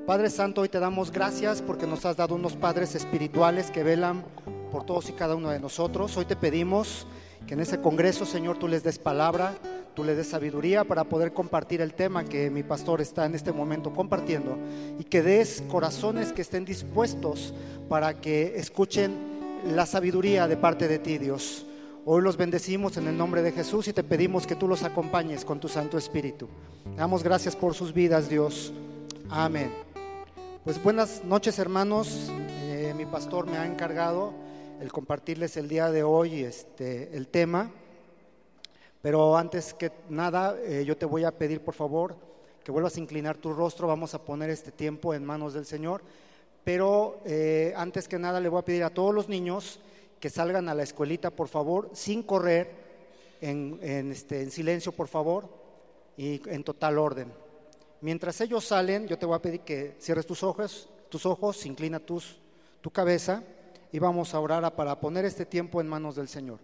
Padre Santo, hoy te damos gracias porque nos has dado unos padres espirituales que velan por todos y cada uno de nosotros. Hoy te pedimos que en ese congreso, Señor, tú les des palabra, tú les des sabiduría para poder compartir el tema que mi pastor está en este momento compartiendo, y que des corazones que estén dispuestos para que escuchen la sabiduría de parte de ti, Dios. Hoy los bendecimos en el nombre de Jesús y te pedimos que tú los acompañes con tu Santo Espíritu. Te damos gracias por sus vidas, Dios. Amén. Pues buenas noches, hermanos. Mi pastor me ha encargado el compartirles el día de hoy el tema. Pero antes que nada, yo te voy a pedir, por favor, que vuelvas a inclinar tu rostro. Vamos a poner este tiempo en manos del Señor. Pero antes que nada, le voy a pedir a todos los niños que salgan a la escuelita, por favor, sin correr, en silencio, por favor, y en total orden. Mientras ellos salen, yo te voy a pedir que cierres tus ojos, inclina tu cabeza y vamos a orar para poner este tiempo en manos del Señor.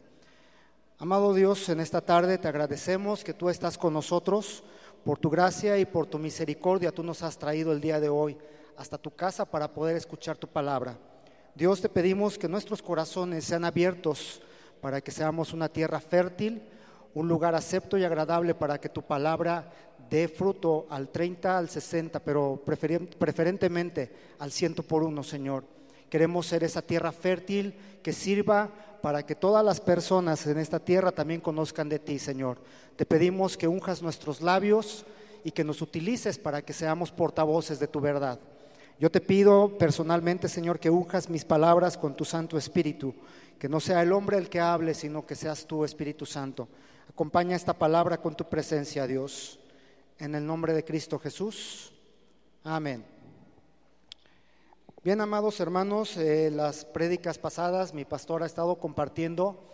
Amado Dios, en esta tarde te agradecemos que tú estás con nosotros. Por tu gracia y por tu misericordia tú nos has traído el día de hoy hasta tu casa para poder escuchar tu palabra. Dios, te pedimos que nuestros corazones sean abiertos para que seamos una tierra fértil, un lugar acepto y agradable para que tu palabra dé fruto al 30, al 60, pero preferentemente al 100 por uno, Señor. Queremos ser esa tierra fértil que sirva para que todas las personas en esta tierra también conozcan de ti, Señor. Te pedimos que unjas nuestros labios y que nos utilices para que seamos portavoces de tu verdad. Yo te pido personalmente, Señor, que unjas mis palabras con tu Santo Espíritu, que no sea el hombre el que hable, sino que seas tú, Espíritu Santo. Acompaña esta palabra con tu presencia, Dios. En el nombre de Cristo Jesús. Amén. Bien, amados hermanos, las prédicas pasadas mi pastor ha estado compartiendo,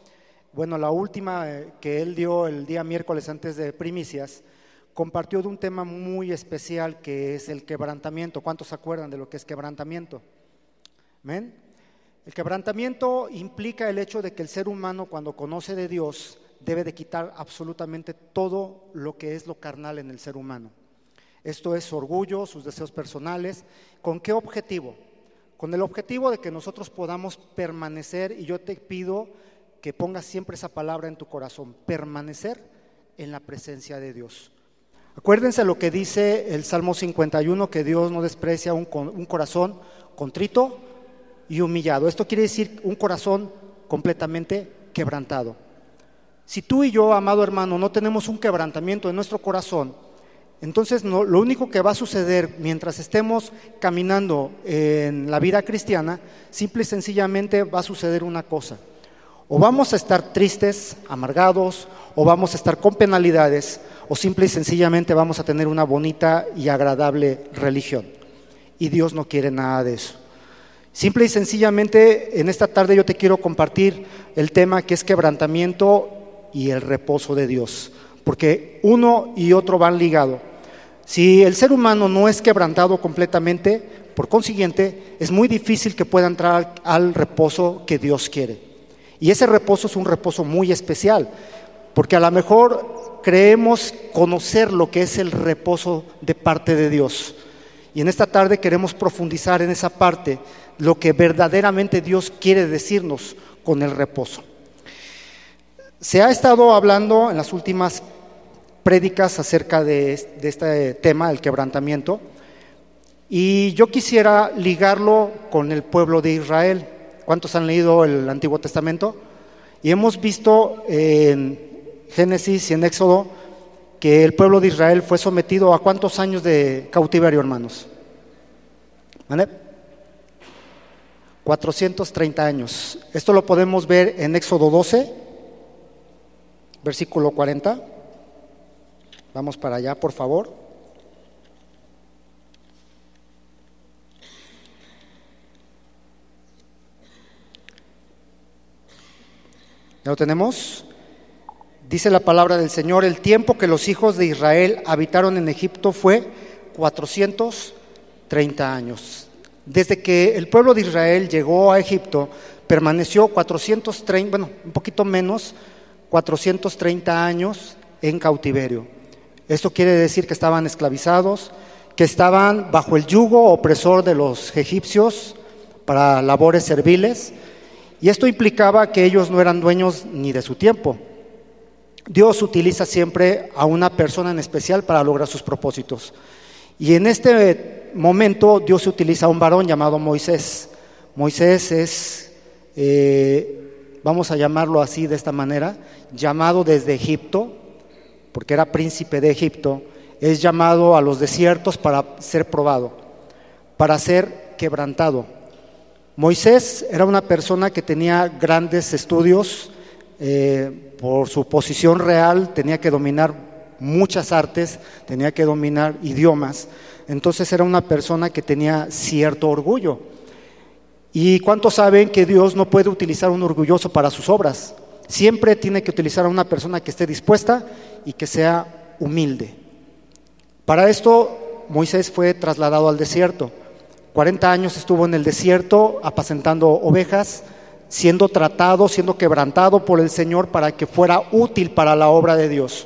la última que él dio el día miércoles antes de primicias, compartió de un tema muy especial que es el quebrantamiento. ¿Cuántos se acuerdan de lo que es quebrantamiento? ¿Amén? El quebrantamiento implica el hecho de que el ser humano, cuando conoce de Dios, debe de quitar absolutamente todo lo que es lo carnal en el ser humano. Esto es orgullo, sus deseos personales. ¿Con qué objetivo? Con el objetivo de que nosotros podamos permanecer, y yo te pido que pongas siempre esa palabra en tu corazón, permanecer en la presencia de Dios. Acuérdense lo que dice el Salmo 51, que Dios no desprecia un corazón contrito y humillado. Esto quiere decir un corazón completamente quebrantado. Si tú y yo, amado hermano, no tenemos un quebrantamiento en nuestro corazón, entonces lo único que va a suceder mientras estemos caminando en la vida cristiana, simple y sencillamente va a suceder una cosa: o vamos a estar tristes, amargados, o vamos a estar con penalidades, o simple y sencillamente vamos a tener una bonita y agradable religión. Y Dios no quiere nada de eso. Simple y sencillamente en esta tarde yo te quiero compartir el tema que es quebrantamiento y el reposo de Dios, porque uno y otro van ligados. Si el ser humano no es quebrantado completamente, por consiguiente es muy difícil que pueda entrar al reposo que Dios quiere. Y ese reposo es un reposo muy especial, porque a lo mejor creemos conocer lo que es el reposo de parte de Dios. Y en esta tarde queremos profundizar en esa parte, lo que verdaderamente Dios quiere decirnos con el reposo. Se ha estado hablando en las últimas prédicas acerca de este tema, el quebrantamiento, y yo quisiera ligarlo con el pueblo de Israel. ¿Cuántos han leído el Antiguo Testamento? Y hemos visto en Génesis y en Éxodo que el pueblo de Israel fue sometido a ¿cuántos años de cautiverio, hermanos? ¿Vale? 430 años. Esto lo podemos ver en Éxodo 12, versículo 40. Vamos para allá, por favor. ¿Ya lo tenemos? Dice la palabra del Señor: el tiempo que los hijos de Israel habitaron en Egipto fue 430 años. Desde que el pueblo de Israel llegó a Egipto, permaneció 430, un poquito menos, 430 años en cautiverio. Esto quiere decir que estaban esclavizados, que estaban bajo el yugo opresor de los egipcios para labores serviles, y esto implicaba que ellos no eran dueños ni de su tiempo. Dios utiliza siempre a una persona en especial para lograr sus propósitos. Y en este momento Dios utiliza a un varón llamado Moisés. Moisés es, vamos a llamarlo así de esta manera, llamado desde Egipto, porque era príncipe de Egipto, es llamado a los desiertos para ser probado, para ser quebrantado. Moisés era una persona que tenía grandes estudios, por su posición real tenía que dominar muchas artes, tenía que dominar idiomas, entonces era una persona que tenía cierto orgullo. ¿Y cuántos saben que Dios no puede utilizar a un orgulloso para sus obras? Siempre tiene que utilizar a una persona que esté dispuesta y que sea humilde. Para esto Moisés fue trasladado al desierto. 40 años estuvo en el desierto apacentando ovejas, siendo tratado, siendo quebrantado por el Señor para que fuera útil para la obra de Dios.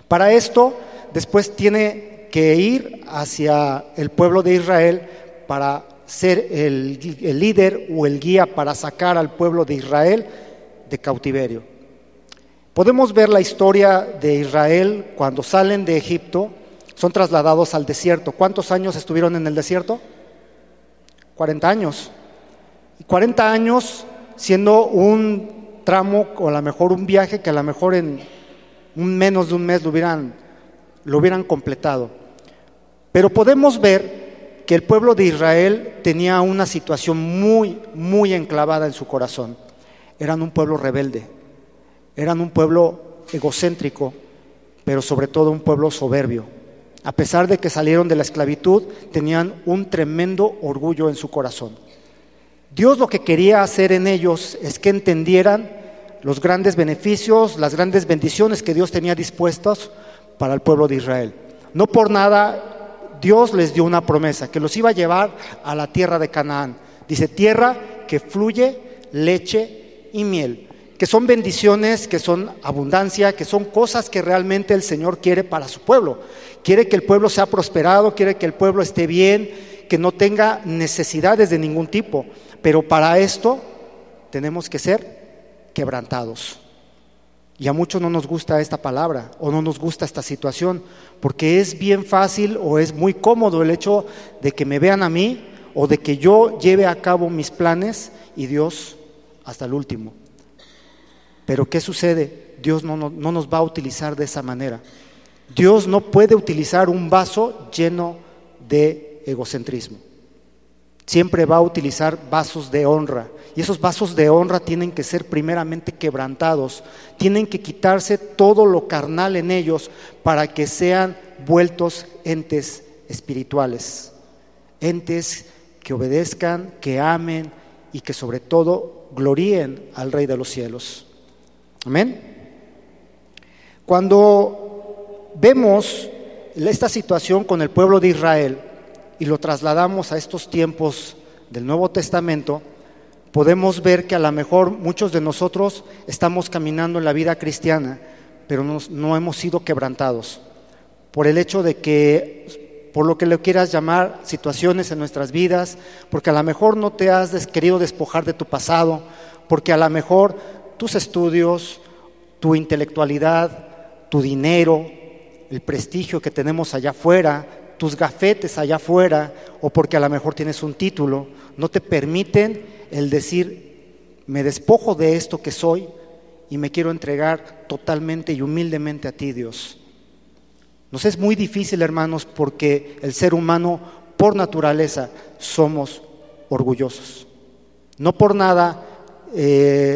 Para esto, después tiene que ir hacia el pueblo de Israel para ser el líder o el guía para sacar al pueblo de Israel de cautiverio. Podemos ver la historia de Israel cuando salen de Egipto, son trasladados al desierto. ¿Cuántos años estuvieron en el desierto? 40 años. 40 años siendo un tramo, o a lo mejor un viaje que a lo mejor en menos de un mes lo hubieran completado. Pero podemos ver que el pueblo de Israel tenía una situación muy, muy enclavada en su corazón. Eran un pueblo rebelde, eran un pueblo egocéntrico, pero sobre todo un pueblo soberbio. A pesar de que salieron de la esclavitud, tenían un tremendo orgullo en su corazón. Dios lo que quería hacer en ellos es que entendieran los grandes beneficios, las grandes bendiciones que Dios tenía dispuestos para el pueblo de Israel. No por nada Dios les dio una promesa, que los iba a llevar a la tierra de Canaán. Dice, tierra que fluye leche y miel, que son bendiciones, que son abundancia, que son cosas que realmente el Señor quiere para su pueblo. Quiere que el pueblo sea prosperado, quiere que el pueblo esté bien, que no tenga necesidades de ningún tipo. Pero para esto tenemos que ser quebrantados. Y a muchos no nos gusta esta palabra o no nos gusta esta situación, porque es bien fácil o es muy cómodo el hecho de que me vean a mí o de que yo lleve a cabo mis planes y Dios hasta el último. Pero ¿qué sucede? Dios no nos va a utilizar de esa manera. Dios no puede utilizar un vaso lleno de egocentrismo. Siempre va a utilizar vasos de honra. Y esos vasos de honra tienen que ser primeramente quebrantados. Tienen que quitarse todo lo carnal en ellos para que sean vueltos entes espirituales. Entes que obedezcan, que amen y que sobre todo gloríen al Rey de los cielos. Amén. Cuando vemos esta situación con el pueblo de Israel y lo trasladamos a estos tiempos del Nuevo Testamento, podemos ver que a lo mejor muchos de nosotros estamos caminando en la vida cristiana, pero no hemos sido quebrantados por el hecho de que, por lo que le quieras llamar, situaciones en nuestras vidas, porque a lo mejor no te has querido despojar de tu pasado, porque a lo mejor tus estudios, tu intelectualidad, tu dinero, el prestigio que tenemos allá afuera, tus gafetes allá afuera, o porque a lo mejor tienes un título, no te permiten el decir, me despojo de esto que soy y me quiero entregar totalmente y humildemente a ti, Dios. Nos es muy difícil, hermanos, porque el ser humano por naturaleza somos orgullosos. No por nada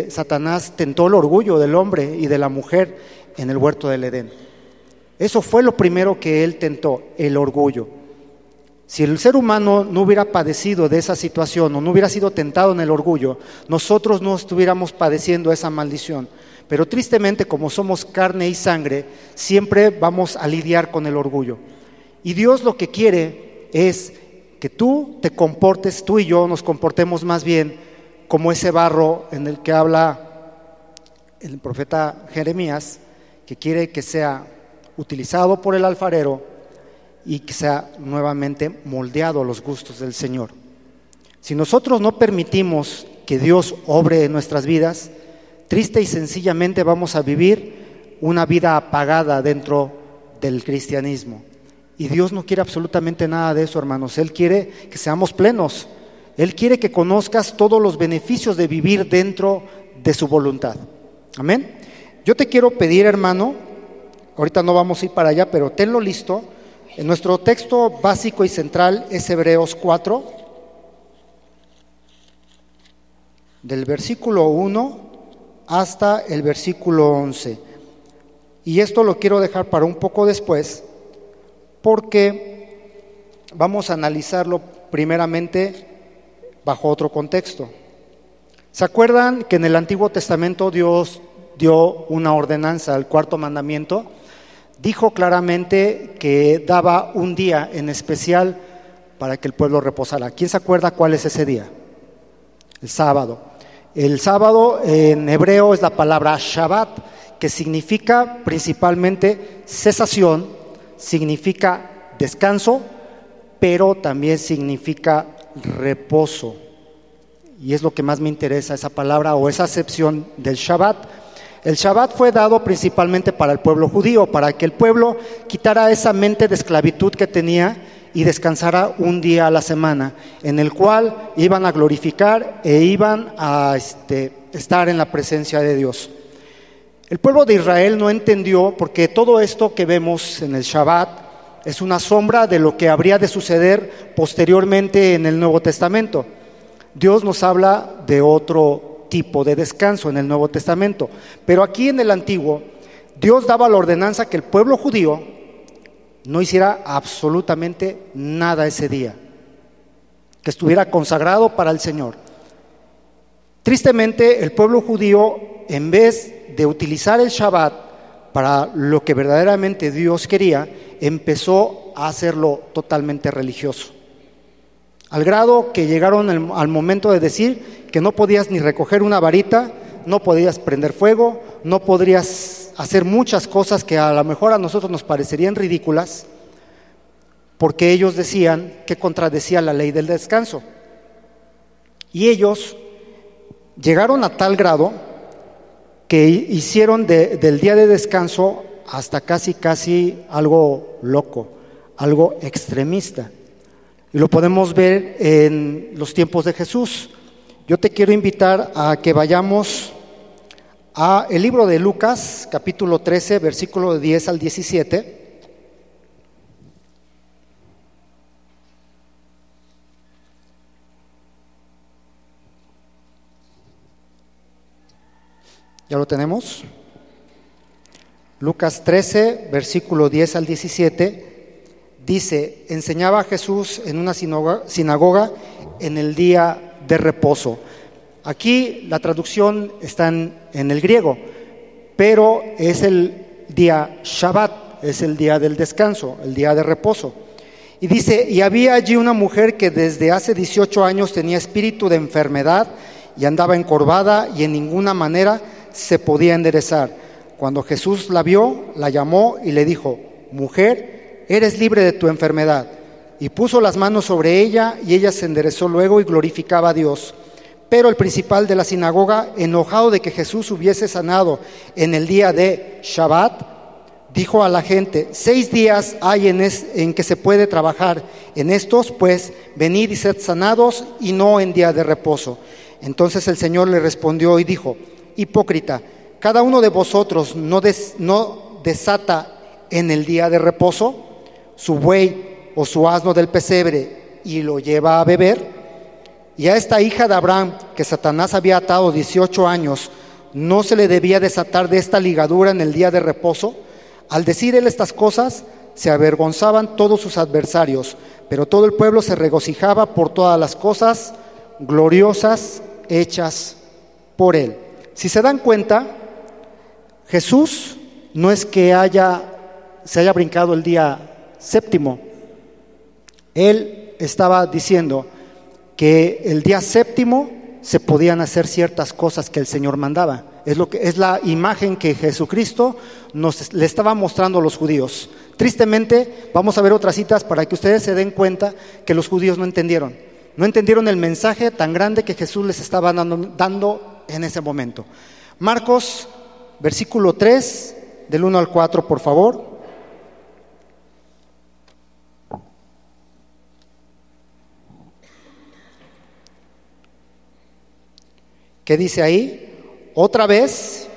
Satanás tentó el orgullo del hombre y de la mujer en el huerto del Edén. Eso fue lo primero que él tentó, el orgullo. Si el ser humano no hubiera padecido de esa situación o no hubiera sido tentado en el orgullo, nosotros no estuviéramos padeciendo esa maldición. Pero tristemente, como somos carne y sangre, siempre vamos a lidiar con el orgullo. Y Dios lo que quiere es que tú te comportes, tú y yo nos comportemos más bien como ese barro en el que habla el profeta Jeremías, que quiere que sea utilizado por el alfarero y que sea nuevamente moldeado a los gustos del Señor. Si nosotros no permitimos que Dios obre en nuestras vidas, triste y sencillamente vamos a vivir una vida apagada dentro del cristianismo. Y Dios no quiere absolutamente nada de eso, hermanos. Él quiere que seamos plenos. Él quiere que conozcas todos los beneficios de vivir dentro de su voluntad. Amén. Yo te quiero pedir, hermano, ahorita no vamos a ir para allá, pero tenlo listo. En nuestro texto básico y central es Hebreos 4, del versículo 1 hasta el versículo 11. Y esto lo quiero dejar para un poco después, porque vamos a analizarlo primeramente bajo otro contexto. ¿Se acuerdan que en el Antiguo Testamento Dios dio una ordenanza, el cuarto mandamiento? Dijo claramente que daba un día en especial para que el pueblo reposara. ¿Quién se acuerda cuál es ese día? El sábado. El sábado en hebreo es la palabra Shabbat, que significa principalmente cesación, significa descanso, pero también significa reposo. Y es lo que más me interesa, esa palabra o esa acepción del Shabbat. El Shabbat fue dado principalmente para el pueblo judío, para que el pueblo quitara esa mente de esclavitud que tenía y descansara un día a la semana, en el cual iban a glorificar e iban a estar en la presencia de Dios. El pueblo de Israel no entendió, porque todo esto que vemos en el Shabbat es una sombra de lo que habría de suceder posteriormente en el Nuevo Testamento. Dios nos habla de otro tipo de descanso en el Nuevo Testamento, pero aquí en el Antiguo, Dios daba la ordenanza que el pueblo judío no hiciera absolutamente nada ese día, que estuviera consagrado para el Señor. Tristemente, el pueblo judío, en vez de utilizar el Shabbat para lo que verdaderamente Dios quería, empezó a hacerlo totalmente religioso, al grado que llegaron al momento de decir que no podías ni recoger una varita, no podías prender fuego, no podrías hacer muchas cosas que a lo mejor a nosotros nos parecerían ridículas, porque ellos decían que contradecía la ley del descanso. Y ellos llegaron a tal grado que hicieron del día de descanso hasta casi algo loco, algo extremista. Y lo podemos ver en los tiempos de Jesús. Yo te quiero invitar a que vayamos a el libro de Lucas, capítulo 13, versículo 10 al 17. ¿Ya lo tenemos? Lucas 13, versículo 10 al 17. Dice: enseñaba Jesús en una sinagoga en el día de reposo. Aquí la traducción está en el griego, pero es el día Shabbat, es el día del descanso, el día de reposo. Y dice: y había allí una mujer que desde hace 18 años tenía espíritu de enfermedad y andaba encorvada y en ninguna manera se podía enderezar. Cuando Jesús la vio, la llamó y le dijo: mujer, eres libre de tu enfermedad. Y puso las manos sobre ella y ella se enderezó luego y glorificaba a Dios. Pero el principal de la sinagoga, enojado de que Jesús hubiese sanado en el día de Shabbat, dijo a la gente: 6 días hay en que se puede trabajar, en estos pues venid y sed sanados, y no en día de reposo. Entonces el Señor le respondió y dijo: hipócrita, cada uno de vosotros no desata en el día de reposo su buey o su asno del pesebre y lo lleva a beber. Y a esta hija de Abraham, que Satanás había atado 18 años, ¿no se le debía desatar de esta ligadura en el día de reposo? Al decir él estas cosas, se avergonzaban todos sus adversarios, pero todo el pueblo se regocijaba por todas las cosas gloriosas hechas por él. Si se dan cuenta, Jesús no es que se haya brincado el día séptimo. Él estaba diciendo que el día séptimo se podían hacer ciertas cosas que el Señor mandaba. Es la imagen que Jesucristo le estaba mostrando a los judíos. Tristemente, vamos a ver otras citas para que ustedes se den cuenta que los judíos no entendieron. No entendieron el mensaje tan grande que Jesús les estaba dando en ese momento. Marcos, versículo 3, del 1 al 4, por favor. ¿Qué dice ahí? Otra vez,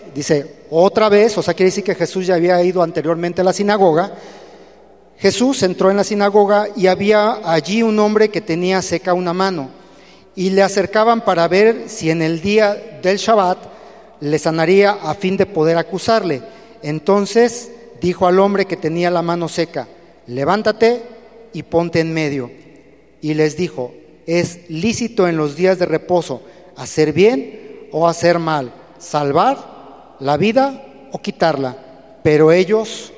o sea, quiere decir que Jesús ya había ido anteriormente a la sinagoga. Jesús entró en la sinagoga y había allí un hombre que tenía seca una mano, y le acercaban para ver si en el día del Shabbat le sanaría a fin de poder acusarle. Entonces dijo al hombre que tenía la mano seca: levántate y ponte en medio. Y les dijo: es lícito en los días de reposo hacer bien o hacer mal, salvar la vida o quitarla. Pero ellos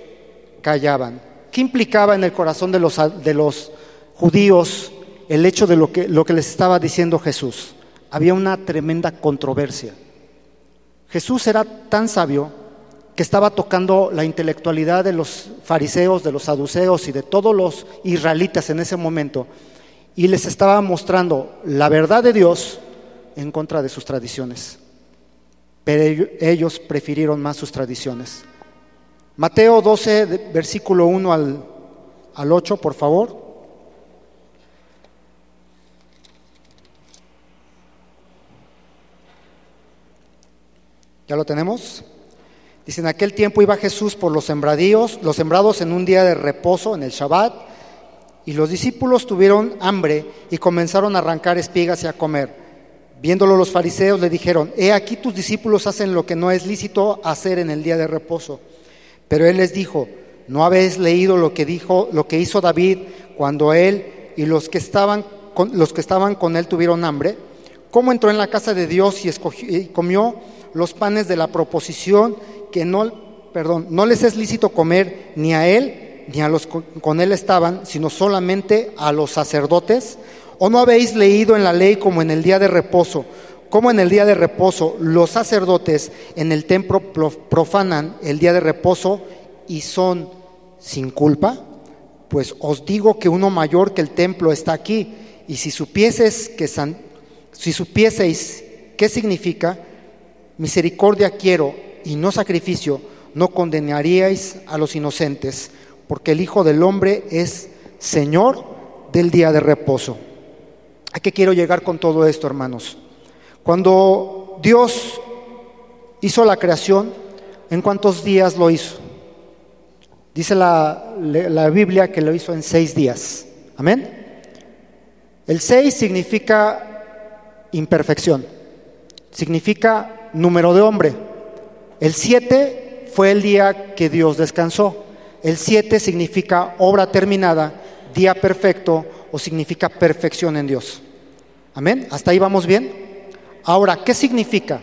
callaban. ¿Qué implicaba en el corazón de los judíos el hecho de lo que les estaba diciendo Jesús? Había una tremenda controversia. Jesús era tan sabio que estaba tocando la intelectualidad de los fariseos, de los saduceos y de todos los israelitas en ese momento, y les estaba mostrando la verdad de Dios en contra de sus tradiciones. Pero ellos prefirieron más sus tradiciones. Mateo 12, versículo 1 al 8, por favor. ¿Ya lo tenemos? Dice: en aquel tiempo iba Jesús por los sembrados en un día de reposo, en el Shabbat, y los discípulos tuvieron hambre y comenzaron a arrancar espigas y a comer. Viéndolo los fariseos le dijeron: he aquí tus discípulos hacen lo que no es lícito hacer en el día de reposo. Pero él les dijo: ¿no habéis leído lo que hizo David cuando él y los que estaban con él tuvieron hambre? ¿Cómo entró en la casa de Dios y comió los panes de la proposición que no les es lícito comer ni a él ni a los con él estaban, sino solamente a los sacerdotes? ¿O no habéis leído en la ley como en el día de reposo los sacerdotes en el templo profanan el día de reposo y son sin culpa? Pues os digo que uno mayor que el templo está aquí. Y si supieseis qué significa misericordia quiero y no sacrificio, no condenaríais a los inocentes, porque el Hijo del Hombre es Señor del día de reposo. ¿A qué quiero llegar con todo esto, hermanos? Cuando Dios hizo la creación, ¿en cuántos días lo hizo? Dice la Biblia que lo hizo en 6 días. ¿Amén? El 6 significa imperfección, significa número de hombre. El 7 fue el día que Dios descansó. El 7 significa obra terminada, día perfecto, o significa perfección en Dios. ¿Amén? ¿Hasta ahí vamos bien? Ahora, ¿qué significa?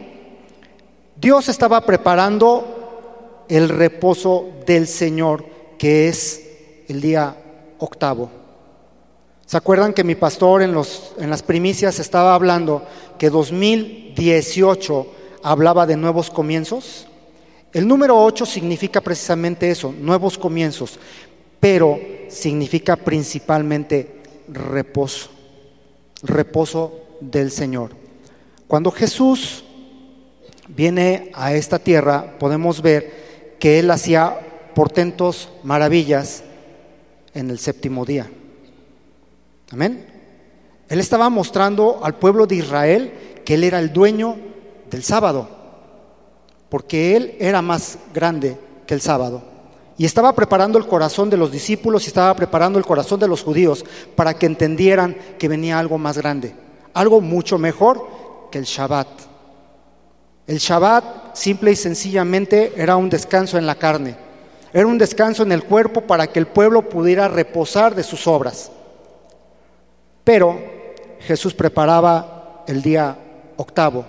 Dios estaba preparando el reposo del Señor, que es el día octavo. ¿Se acuerdan que mi pastor en las primicias estaba hablando que 2018 hablaba de nuevos comienzos? El número 8 significa precisamente eso, nuevos comienzos, pero significa principalmente reposo del Señor. Cuando Jesús viene a esta tierra, podemos ver que Él hacía portentos, maravillas en el séptimo día. Amén. Él estaba mostrando al pueblo de Israel que Él era el dueño del sábado, porque Él era más grande que el sábado. Y estaba preparando el corazón de los discípulos y estaba preparando el corazón de los judíos para que entendieran que venía algo más grande, algo mucho mejor que el Shabbat. El Shabbat simple y sencillamente era un descanso en la carne, era un descanso en el cuerpo para que el pueblo pudiera reposar de sus obras. Pero Jesús preparaba el día octavo.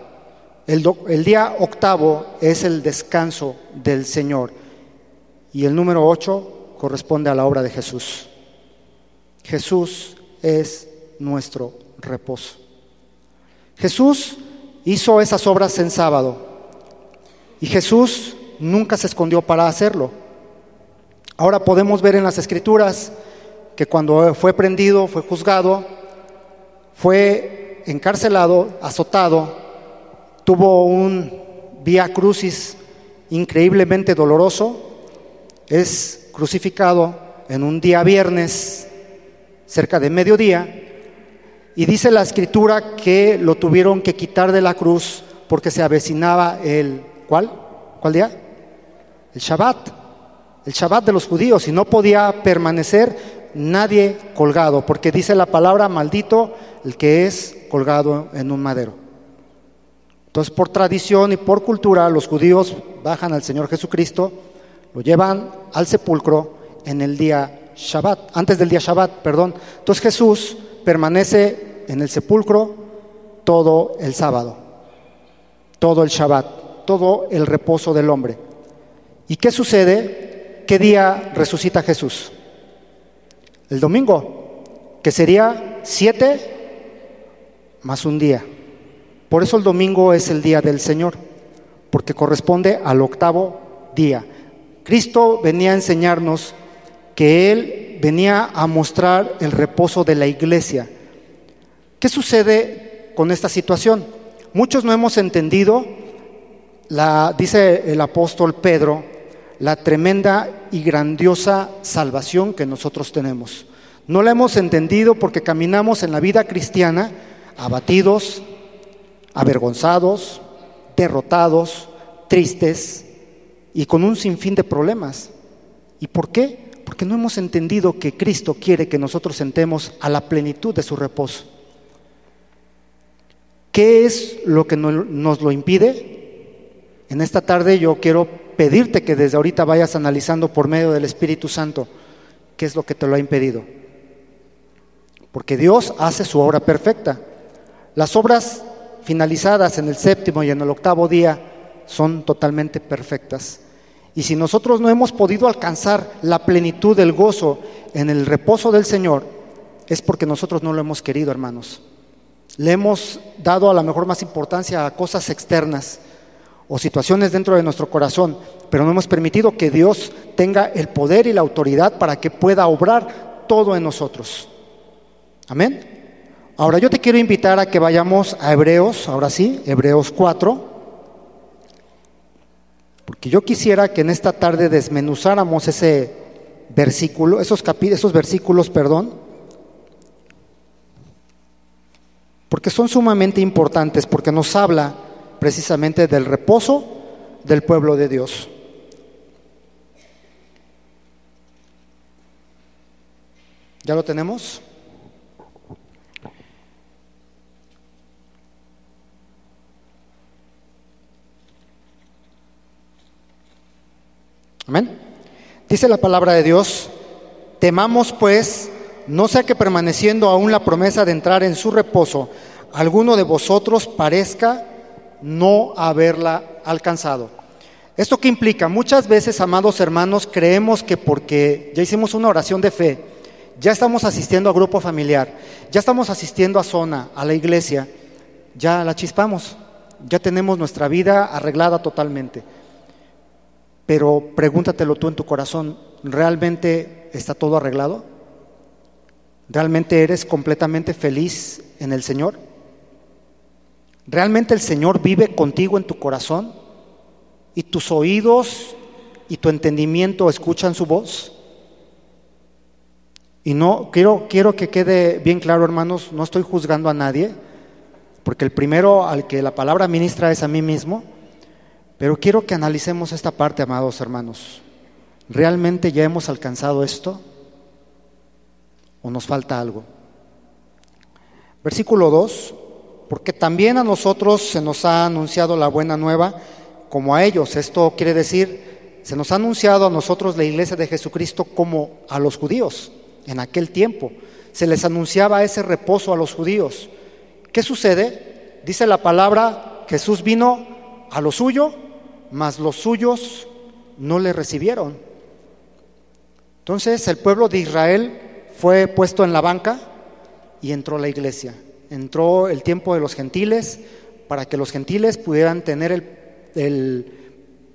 El día octavo es el descanso del Señor. Y el número 8 corresponde a la obra de Jesús. Jesús es nuestro reposo. Jesús hizo esas obras en sábado. Y Jesús nunca se escondió para hacerlo. Ahora podemos ver en las Escrituras que cuando fue prendido, fue juzgado, fue encarcelado, azotado, tuvo un vía crucis increíblemente doloroso, es crucificado en un día viernes, cerca de mediodía, y dice la Escritura que lo tuvieron que quitar de la cruz porque se avecinaba el, ¿cuál día? El Shabbat de los judíos, y no podía permanecer nadie colgado, porque dice la palabra: maldito el que es colgado en un madero. Entonces, por tradición y por cultura, los judíos bajan al Señor Jesucristo, lo llevan al sepulcro en el día Shabbat, antes del día Shabbat, perdón. Entonces Jesús permanece en el sepulcro todo el sábado, todo el Shabbat, todo el reposo del hombre. ¿Y qué sucede? ¿Qué día resucita Jesús? El domingo, que sería 7 más un día. Por eso el domingo es el día del Señor, porque corresponde al 8º día. Cristo venía a enseñarnos que Él venía a mostrar el reposo de la iglesia. ¿Qué sucede con esta situación? Muchos no hemos entendido, dice el apóstol Pedro, la tremenda y grandiosa salvación que nosotros tenemos. No la hemos entendido porque caminamos en la vida cristiana abatidos, avergonzados, derrotados, tristes y con un sinfín de problemas. ¿Y por qué? Porque no hemos entendido que Cristo quiere que nosotros entremos a la plenitud de su reposo. ¿Qué es lo que nos lo impide? En esta tarde yo quiero pedirte que desde ahorita vayas analizando por medio del Espíritu Santo qué es lo que te lo ha impedido. Porque Dios hace su obra perfecta. Las obras finalizadas en el 7º y en el 8º día son totalmente perfectas. Y si nosotros no hemos podido alcanzar la plenitud del gozo en el reposo del Señor, es porque nosotros no lo hemos querido, hermanos. Le hemos dado a lo mejor más importancia a cosas externas o situaciones dentro de nuestro corazón, pero no hemos permitido que Dios tenga el poder y la autoridad para que pueda obrar todo en nosotros. Amén. Ahora yo te quiero invitar a que vayamos a Hebreos, ahora sí, Hebreos 4, porque yo quisiera que en esta tarde desmenuzáramos ese versículo, esos versículos, porque son sumamente importantes, porque nos habla precisamente del reposo del pueblo de Dios. ¿Ya lo tenemos? Amén. Dice la palabra de Dios: temamos pues, no sea que permaneciendo aún la promesa de entrar en su reposo, alguno de vosotros parezca no haberla alcanzado. ¿Esto qué implica? Muchas veces, amados hermanos, creemos que porque ya hicimos una oración de fe, ya estamos asistiendo a grupo familiar, ya estamos asistiendo a zona, a la iglesia, ya la chispamos, ya tenemos nuestra vida arreglada totalmente. Pero pregúntatelo tú en tu corazón, ¿realmente está todo arreglado? ¿Realmente eres completamente feliz en el Señor? ¿Realmente el Señor vive contigo en tu corazón? ¿Y tus oídos y tu entendimiento escuchan su voz? Y no, quiero que quede bien claro, hermanos, no estoy juzgando a nadie, porque el primero al que la palabra ministra es a mí mismo. Pero quiero que analicemos esta parte, amados hermanos. ¿Realmente ya hemos alcanzado esto? ¿O nos falta algo? Versículo 2: porque también a nosotros se nos ha anunciado la buena nueva, como a ellos. Esto quiere decir, se nos ha anunciado a nosotros la iglesia de Jesucristo como a los judíos. En aquel tiempo se les anunciaba ese reposo a los judíos. ¿Qué sucede? Dice la palabra: Jesús vino a lo suyo, mas los suyos no le recibieron. Entonces el pueblo de Israel fue puesto en la banca y entró la iglesia. Entró el tiempo de los gentiles para que los gentiles pudieran tener el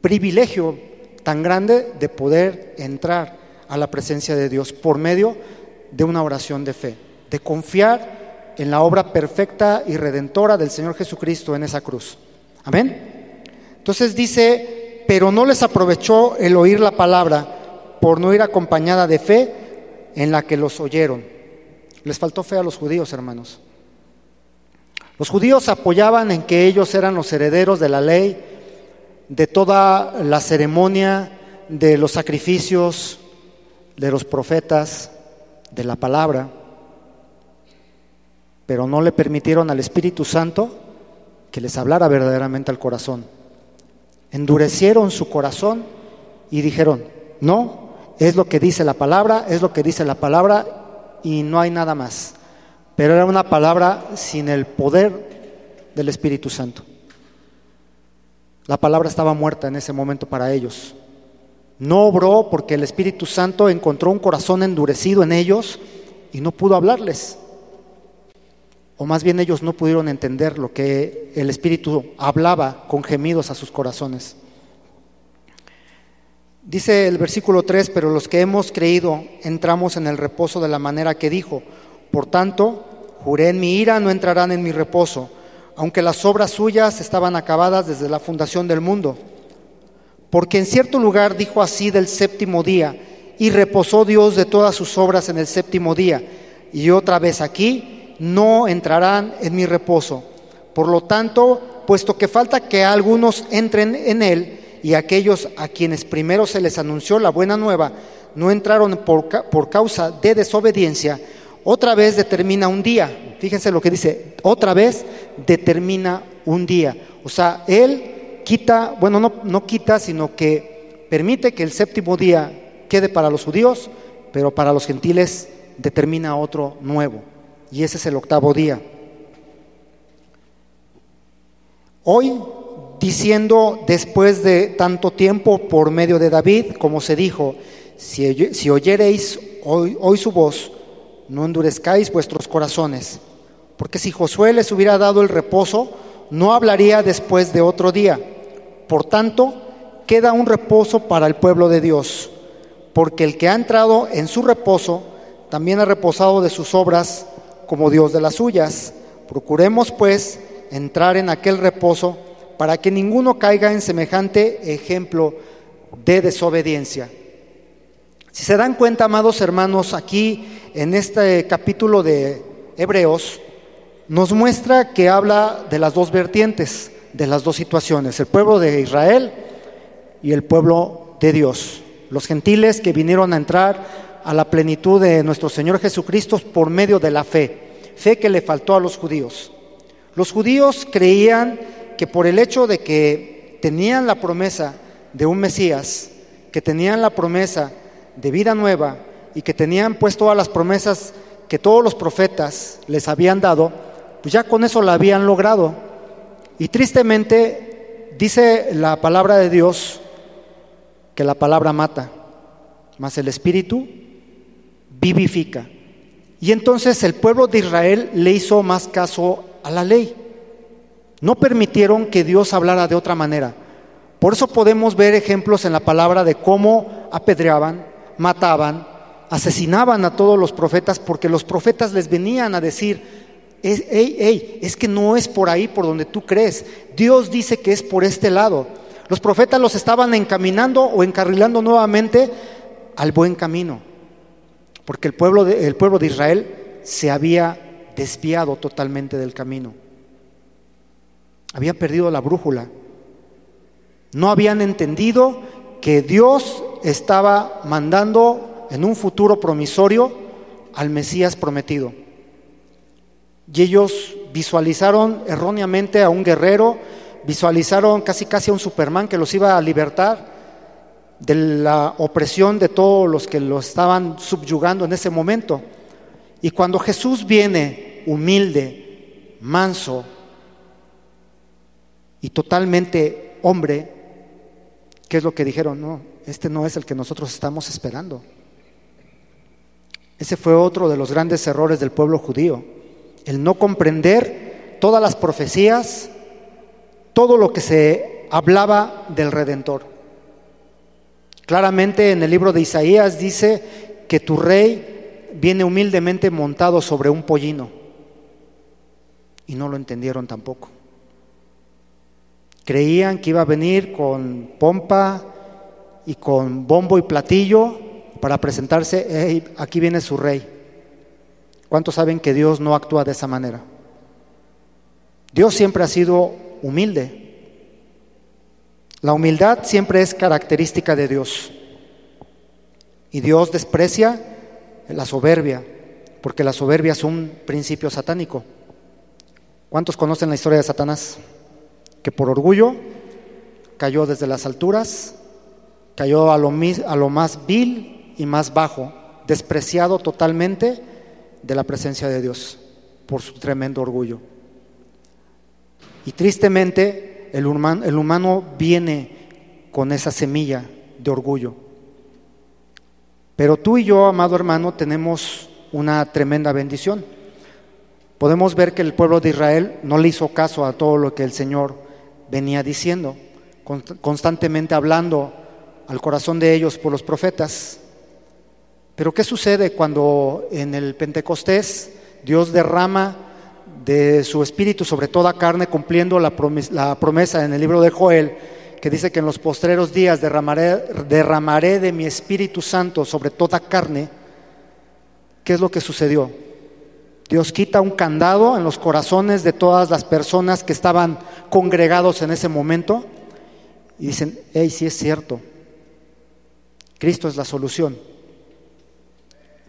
privilegio tan grande de poder entrar a la presencia de Dios por medio de una oración de fe, de confiar en la obra perfecta y redentora del Señor Jesucristo en esa cruz. Amén. Entonces dice, pero no les aprovechó el oír la palabra por no ir acompañada de fe en la que los oyeron. Les faltó fe a los judíos, hermanos. Los judíos apoyaban en que ellos eran los herederos de la ley, de toda la ceremonia, de los sacrificios, de los profetas, de la palabra, pero no le permitieron al Espíritu Santo que les hablara verdaderamente al corazón. Endurecieron su corazón y dijeron, no, es lo que dice la palabra, es lo que dice la palabra y no hay nada más. Pero era una palabra sin el poder del Espíritu Santo. La palabra estaba muerta en ese momento para ellos. No obró porque el Espíritu Santo encontró un corazón endurecido en ellos y no pudo hablarles. O más bien ellos no pudieron entender lo que el Espíritu hablaba con gemidos a sus corazones. Dice el versículo 3, pero los que hemos creído entramos en el reposo de la manera que dijo. Por tanto, juré en mi ira, no entrarán en mi reposo, aunque las obras suyas estaban acabadas desde la fundación del mundo. Porque en cierto lugar dijo así del séptimo día, y reposó Dios de todas sus obras en el séptimo día. Y otra vez aquí, no entrarán en mi reposo. Por lo tanto, puesto que falta que algunos entren en él, y aquellos a quienes primero se les anunció la buena nueva, no entraron por causa de desobediencia, otra vez determina un día. Fíjense lo que dice, otra vez determina un día. O sea, él quita, bueno, no quita, sino que permite que el séptimo día quede para los judíos, pero para los gentiles determina otro nuevo. Y ese es el octavo día. Hoy, diciendo después de tanto tiempo por medio de David, como se dijo, si oyereis hoy su voz, no endurezcáis vuestros corazones, porque si Josué les hubiera dado el reposo, no hablaría después de otro día. Por tanto, queda un reposo para el pueblo de Dios, porque el que ha entrado en su reposo, también ha reposado de sus obras, como Dios de las suyas. Procuremos, pues, entrar en aquel reposo, para que ninguno caiga en semejante ejemplo de desobediencia. Si se dan cuenta, amados hermanos, aquí en este capítulo de Hebreos, nos muestra que habla de las dos vertientes, de las dos situaciones, el pueblo de Israel y el pueblo de Dios. Los gentiles que vinieron a entrar a la plenitud de nuestro Señor Jesucristo por medio de la fe que le faltó a los judíos. Los judíos creían que por el hecho de que tenían la promesa de un Mesías, que tenían la promesa de vida nueva y que tenían pues todas las promesas que todos los profetas les habían dado, pues ya con eso la habían logrado. Y tristemente dice la palabra de Dios que la palabra mata, mas el Espíritu vivifica. Y entonces el pueblo de Israel le hizo más caso a la ley. No permitieron que Dios hablara de otra manera. Por eso podemos ver ejemplos en la palabra de cómo apedreaban, mataban, asesinaban a todos los profetas, porque los profetas les venían a decir, es que no es por ahí por donde tú crees. Dios dice que es por este lado. Los profetas los estaban encaminando o encarrilando nuevamente al buen camino, porque el pueblo de Israel se había desviado totalmente del camino. Habían perdido la brújula. No habían entendido que Dios estaba mandando en un futuro promisorio al Mesías prometido. Y ellos visualizaron erróneamente a un guerrero, visualizaron casi a un Superman que los iba a libertar de la opresión de todos los que lo estaban subyugando en ese momento. Y cuando Jesús viene humilde, manso y totalmente hombre, ¿qué es lo que dijeron? No, este no es el que nosotros estamos esperando. Ese fue otro de los grandes errores del pueblo judío, el no comprender todas las profecías, todo lo que se hablaba del Redentor. Claramente en el libro de Isaías dice que tu rey viene humildemente montado sobre un pollino. Y no lo entendieron tampoco. Creían que iba a venir con pompa y con bombo y platillo para presentarse: hey, aquí viene su rey. ¿Cuántos saben que Dios no actúa de esa manera? Dios siempre ha sido humilde. La humildad siempre es característica de Dios. Y Dios desprecia la soberbia, porque la soberbia es un principio satánico. ¿Cuántos conocen la historia de Satanás? Que por orgullo cayó desde las alturas, cayó a lo más vil y más bajo, despreciado totalmente de la presencia de Dios por su tremendo orgullo. Y tristemente el humano viene con esa semilla de orgullo. Pero tú y yo, amado hermano, tenemos una tremenda bendición. Podemos ver que el pueblo de Israel no le hizo caso a todo lo que el Señor venía diciendo, constantemente hablando al corazón de ellos por los profetas. Pero ¿qué sucede cuando en el Pentecostés Dios derrama de su espíritu sobre toda carne, cumpliendo la promesa en el libro de Joel, que dice que en los postreros días derramaré de mi Espíritu Santo sobre toda carne? ¿Qué es lo que sucedió? Dios quita un candado en los corazones de todas las personas que estaban congregados en ese momento y dicen: hey, sí es cierto, Cristo es la solución.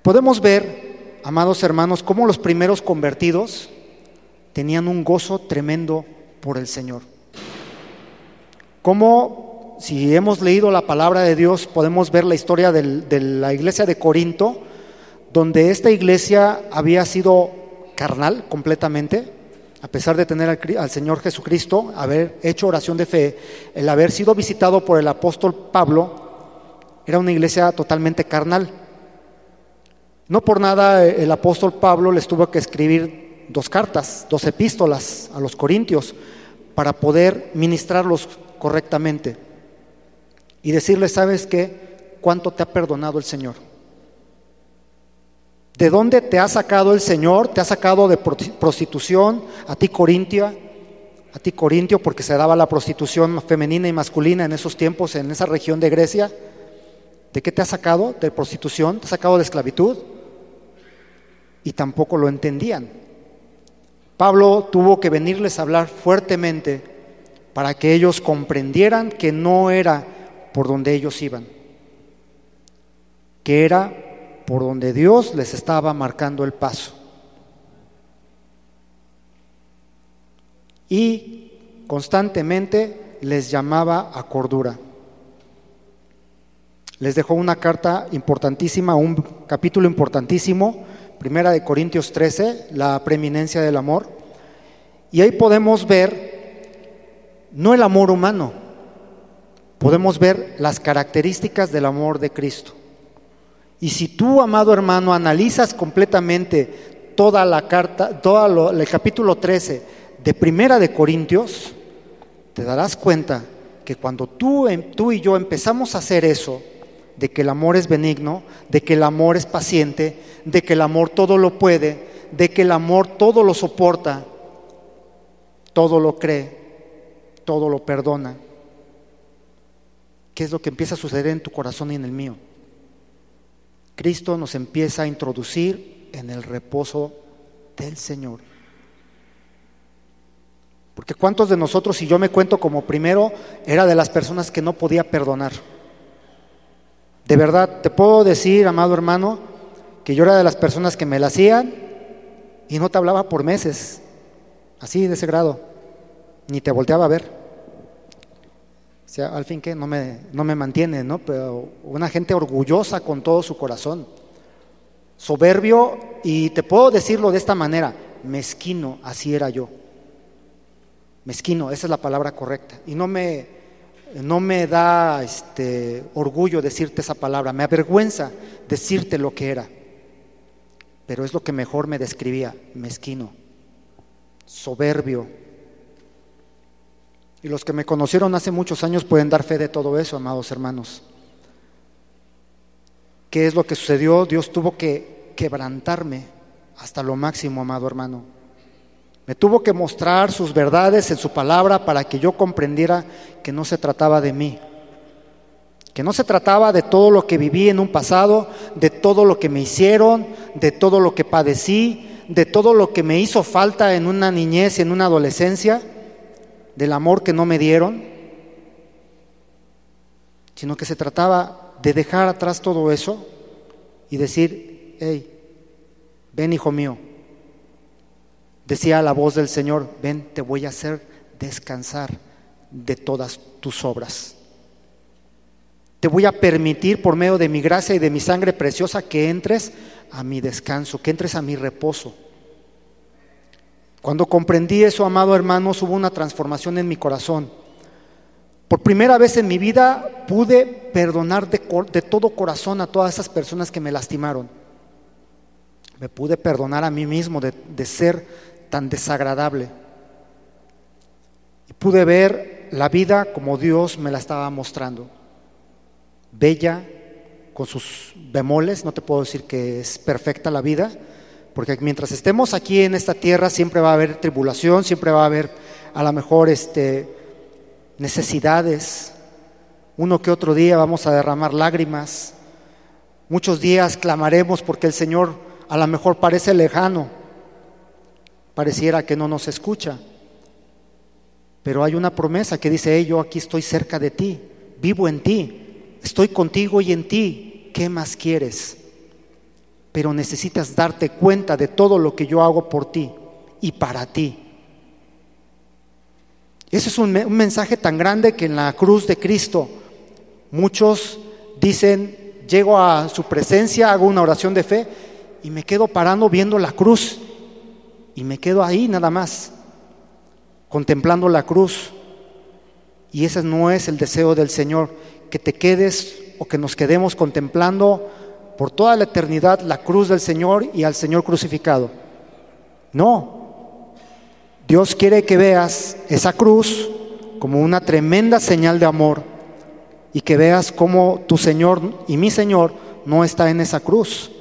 Podemos ver, amados hermanos, cómo los primeros convertidos tenían un gozo tremendo por el Señor. Cómo, si hemos leído la palabra de Dios, podemos ver la historia de la iglesia de Corinto, donde esta iglesia había sido carnal completamente, a pesar de tener al Señor Jesucristo, haber hecho oración de fe, el haber sido visitado por el apóstol Pablo, era una iglesia totalmente carnal. No por nada el apóstol Pablo les tuvo que escribir 2 cartas, 2 epístolas a los corintios para poder ministrarlos correctamente y decirles: ¿sabes qué? ¿Cuánto te ha perdonado el Señor? ¿De dónde te ha sacado el Señor? Te ha sacado de prostitución, a ti Corintio, porque se daba la prostitución femenina y masculina en esos tiempos, en esa región de Grecia. ¿De qué te ha sacado? De prostitución, te ha sacado de esclavitud. Y tampoco lo entendían. Pablo tuvo que venirles a hablar fuertemente para que ellos comprendieran que no era por donde ellos iban, que era por donde Dios les estaba marcando el paso. Y constantemente les llamaba a cordura. Les dejó una carta importantísima, un capítulo importantísimo, Primera de Corintios 13, la preeminencia del amor. Y ahí podemos ver no el amor humano, podemos ver las características del amor de Cristo. Y si tú, amado hermano, analizas completamente toda la carta, el capítulo 13 de Primera de Corintios, te darás cuenta que cuando tú y yo empezamos a hacer eso, de que el amor es benigno, de que el amor es paciente, de que el amor todo lo puede, de que el amor todo lo soporta, todo lo cree, todo lo perdona, ¿qué es lo que empieza a suceder en tu corazón y en el mío? Cristo nos empieza a introducir en el reposo del Señor. Porque ¿cuántos de nosotros, si yo me cuento como primero, era de las personas que no podía perdonar? De verdad, te puedo decir, amado hermano, que yo era de las personas que me la hacían y no te hablaba por meses, así de ese grado, ni te volteaba a ver. O sea, al fin que no me mantiene, ¿no? Pero una gente orgullosa con todo su corazón, soberbio, y te puedo decirlo de esta manera, mezquino, así era yo. Mezquino, esa es la palabra correcta. Y no me da orgullo decirte esa palabra, me avergüenza decirte lo que era, pero es lo que mejor me describía: mezquino, soberbio. Y los que me conocieron hace muchos años pueden dar fe de todo eso, amados hermanos. ¿qué es lo que sucedió? Dios tuvo que quebrantarme hasta lo máximo, amado hermano. Me tuvo que mostrar sus verdades en su palabra para que yo comprendiera que no se trataba de mí, que no se trataba de todo lo que viví en un pasado, de todo lo que me hicieron, de todo lo que padecí, de todo lo que me hizo falta en una niñez y en una adolescencia, del amor que no me dieron, sino que se trataba de dejar atrás todo eso y decir: hey, ven, hijo mío. Decía la voz del Señor: ven, te voy a hacer descansar de todas tus obras. Te voy a permitir por medio de mi gracia y de mi sangre preciosa que entres a mi descanso, que entres a mi reposo. Cuando comprendí eso, amado hermanos, hubo una transformación en mi corazón. Por primera vez en mi vida pude perdonar de todo corazón a todas esas personas que me lastimaron. Me pude perdonar a mí mismo de ser tan desagradable. Y pude ver la vida como Dios me la estaba mostrando. Bella, con sus bemoles. No te puedo decir que es perfecta la vida, porque mientras estemos aquí en esta tierra siempre va a haber tribulación, siempre va a haber a lo mejor necesidades. Uno que otro día vamos a derramar lágrimas. Muchos días clamaremos porque el Señor a lo mejor parece lejano, pareciera que no nos escucha. Pero hay una promesa que dice: hey, yo aquí estoy cerca de ti, vivo en ti, estoy contigo y en ti. ¿Qué más quieres? Pero necesitas darte cuenta de todo lo que yo hago por ti y para ti. Ese es un mensaje tan grande que en la cruz de Cristo muchos dicen: llego a su presencia, hago una oración de fe y me quedo parando viendo la cruz, y me quedo ahí nada más, contemplando la cruz. Y ese no es el deseo del Señor, que te quedes o que nos quedemos contemplando por toda la eternidad la cruz del Señor y al Señor crucificado. No, Dios quiere que veas esa cruz como una tremenda señal de amor, y que veas cómo tu Señor y mi Señor no está en esa cruz,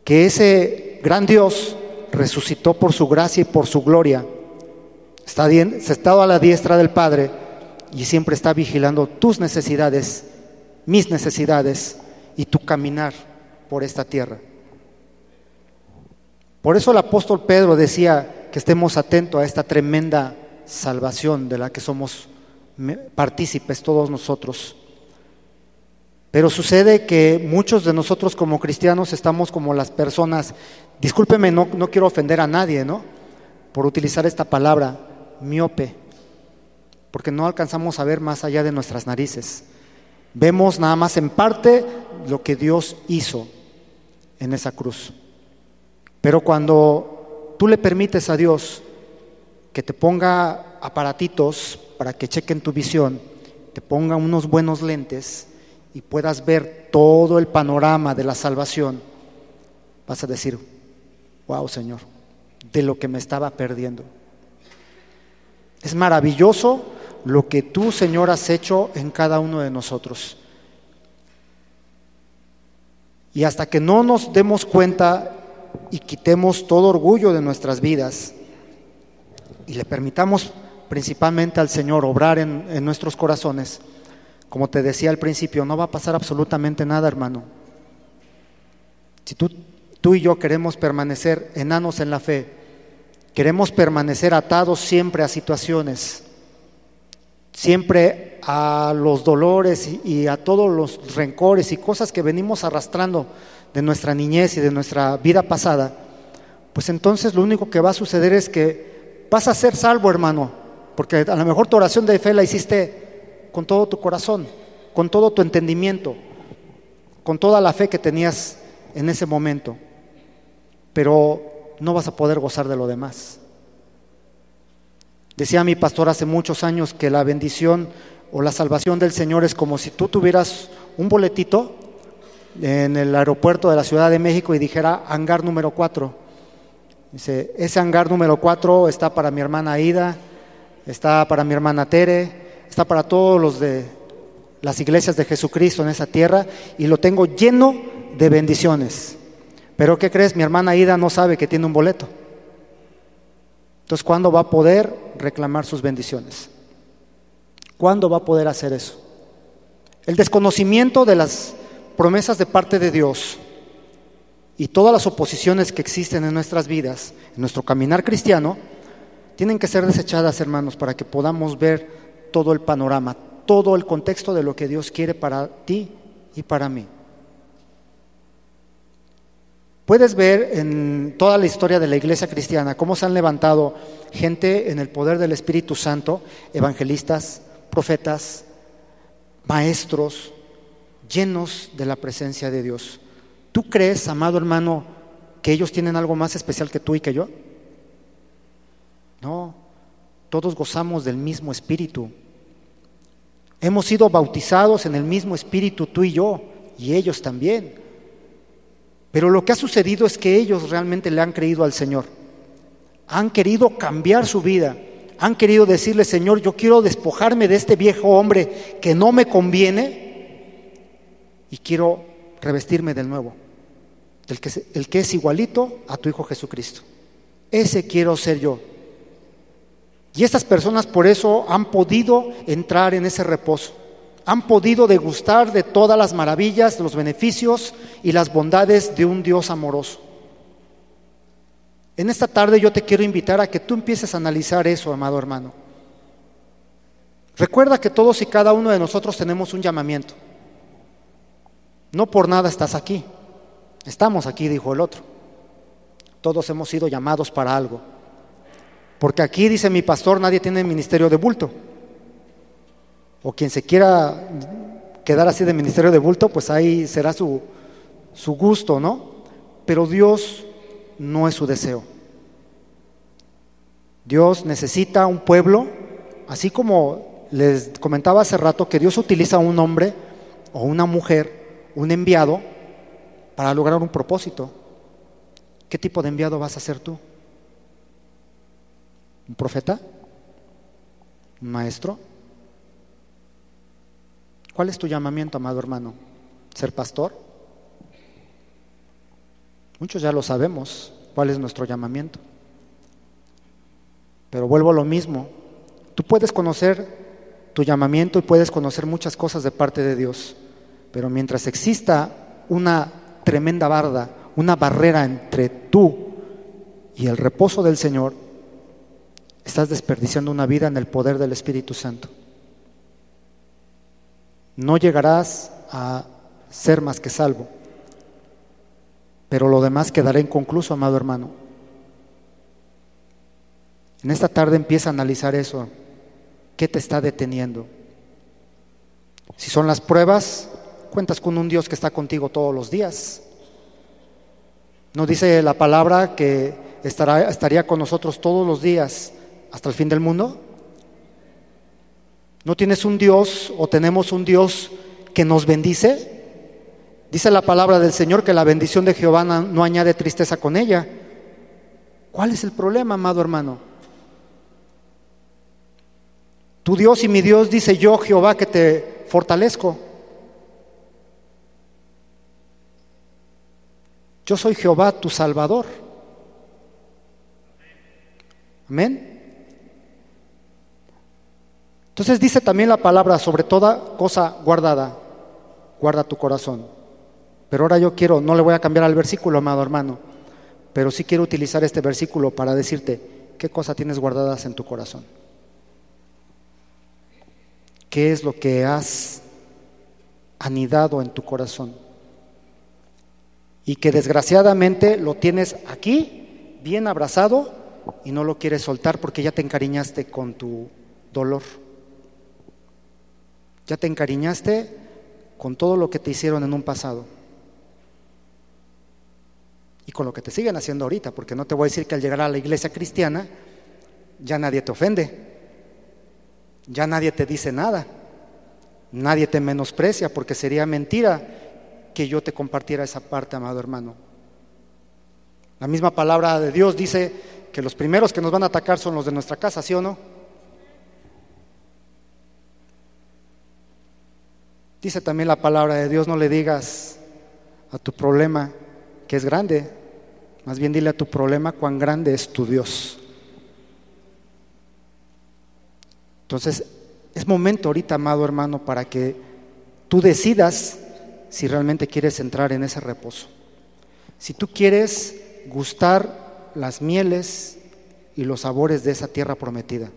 que ese gran Dios resucitó por su gracia y por su gloria, está sentado a la diestra del Padre y siempre está vigilando tus necesidades, mis necesidades y tu caminar por esta tierra. Por eso el apóstol Pedro decía que estemos atentos a esta tremenda salvación de la que somos partícipes todos nosotros. Pero sucede que muchos de nosotros como cristianos estamos como las personas, discúlpeme, no quiero ofender a nadie, ¿no?, por utilizar esta palabra, miope, porque no alcanzamos a ver más allá de nuestras narices. Vemos nada más en parte lo que Dios hizo en esa cruz. Pero cuando tú le permites a Dios que te ponga aparatitos para que chequen tu visión, te ponga unos buenos lentes y puedas ver todo el panorama de la salvación, vas a decir: wow, Señor, de lo que me estaba perdiendo. Es maravilloso lo que tú, Señor, has hecho en cada uno de nosotros. Y hasta que no nos demos cuenta y quitemos todo orgullo de nuestras vidas y le permitamos principalmente al Señor obrar en nuestros corazones, como te decía al principio, no va a pasar absolutamente nada, hermano. Si tú y yo queremos permanecer enanos en la fe, queremos permanecer atados siempre a situaciones, siempre a los dolores y a todos los rencores y cosas que venimos arrastrando de nuestra niñez y de nuestra vida pasada, pues entonces lo único que va a suceder es que vas a ser salvo, hermano, porque a lo mejor tu oración de fe la hiciste con todo tu corazón, con todo tu entendimiento, con toda la fe que tenías en ese momento, pero no vas a poder gozar de lo demás. Decía mi pastor hace muchos años que la bendición o la salvación del Señor es como si tú tuvieras un boletito en el aeropuerto de la Ciudad de México y dijera hangar número 4. Dice, ese hangar número 4 está para mi hermana Aida, está para mi hermana Tere, está para todos los de las iglesias de Jesucristo en esa tierra y lo tengo lleno de bendiciones. Pero ¿qué crees? Mi hermana Ida no sabe que tiene un boleto. Entonces, ¿cuándo va a poder reclamar sus bendiciones? ¿Cuándo va a poder hacer eso? El desconocimiento de las promesas de parte de Dios y todas las oposiciones que existen en nuestras vidas, en nuestro caminar cristiano, tienen que ser desechadas, hermanos, para que podamos ver todo el panorama, todo el contexto de lo que Dios quiere para ti y para mí. Puedes ver en toda la historia de la iglesia cristiana cómo se han levantado gente en el poder del Espíritu Santo, evangelistas, profetas, maestros, llenos de la presencia de Dios. ¿Tú crees, amado hermano, que ellos tienen algo más especial que tú y que yo? No, todos gozamos del mismo Espíritu. Hemos sido bautizados en el mismo Espíritu, tú y yo, y ellos también. Pero lo que ha sucedido es que ellos realmente le han creído al Señor. Han querido cambiar su vida. Han querido decirle: Señor, yo quiero despojarme de este viejo hombre que no me conviene y quiero revestirme del nuevo, el que es igualito a tu Hijo Jesucristo. Ese quiero ser yo. Y estas personas por eso han podido entrar en ese reposo. Han podido degustar de todas las maravillas, los beneficios y las bondades de un Dios amoroso. En esta tarde yo te quiero invitar a que tú empieces a analizar eso, amado hermano. Recuerda que todos y cada uno de nosotros tenemos un llamamiento. No por nada estás aquí. Estamos aquí, dijo el otro. Todos hemos sido llamados para algo. Porque aquí, dice mi pastor, nadie tiene ministerio de bulto. O quien se quiera quedar así de ministerio de bulto, pues ahí será su gusto, ¿no? Pero Dios no es su deseo. Dios necesita un pueblo, así como les comentaba hace rato, que Dios utiliza a un hombre o una mujer, un enviado, para lograr un propósito. ¿Qué tipo de enviado vas a ser tú? ¿Un profeta? ¿Un maestro? ¿Cuál es tu llamamiento, amado hermano? ¿Ser pastor? Muchos ya lo sabemos, cuál es nuestro llamamiento. Pero vuelvo a lo mismo. Tú puedes conocer tu llamamiento y puedes conocer muchas cosas de parte de Dios, pero mientras exista una tremenda barda, una barrera entre tú y el reposo del Señor, estás desperdiciando una vida en el poder del Espíritu Santo. No llegarás a ser más que salvo, pero lo demás quedará inconcluso, amado hermano. En esta tarde empieza a analizar eso. ¿Qué te está deteniendo? Si son las pruebas, cuentas con un Dios que está contigo todos los días. ¿No dice la palabra que estaría con nosotros todos los días hasta el fin del mundo? ¿No tienes un Dios o tenemos un Dios que nos bendice? Dice la palabra del Señor que la bendición de Jehová no añade tristeza con ella. ¿Cuál es el problema, amado hermano? Tu Dios y mi Dios dice: yo, Jehová, que te fortalezco. Yo soy Jehová, tu Salvador. Amén. Entonces dice también la palabra: sobre toda cosa guardada, guarda tu corazón. Pero ahora yo quiero, no le voy a cambiar al versículo, amado hermano, pero sí quiero utilizar este versículo para decirte qué cosa tienes guardadas en tu corazón. ¿Qué es lo que has anidado en tu corazón? Y que desgraciadamente lo tienes aquí, bien abrazado, y no lo quieres soltar porque ya te encariñaste con tu dolor. Ya te encariñaste con todo lo que te hicieron en un pasado. Y con lo que te siguen haciendo ahorita, porque no te voy a decir que al llegar a la iglesia cristiana ya nadie te ofende. Ya nadie te dice nada, nadie te menosprecia, porque sería mentira que yo te compartiera esa parte, amado hermano. La misma palabra de Dios dice que los primeros que nos van a atacar son los de nuestra casa, ¿sí o no? Dice también la palabra de Dios, no le digas a tu problema que es grande, más bien dile a tu problema cuán grande es tu Dios. Entonces, es momento ahorita, amado hermano, para que tú decidas si realmente quieres entrar en ese reposo. Si tú quieres gustar las mieles y los sabores de esa tierra prometida.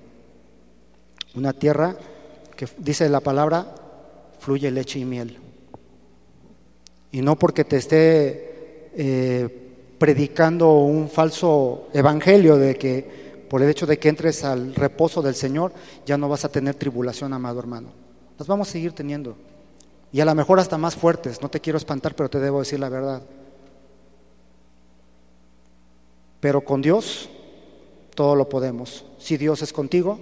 Una tierra que, dice la palabra, fluye leche y miel. Y no porque te esté predicando un falso evangelio de que por el hecho de que entres al reposo del Señor ya no vas a tener tribulación, amado hermano. Las vamos a seguir teniendo. Y a lo mejor hasta más fuertes. No te quiero espantar, pero te debo decir la verdad. Pero con Dios todo lo podemos. Si Dios es contigo,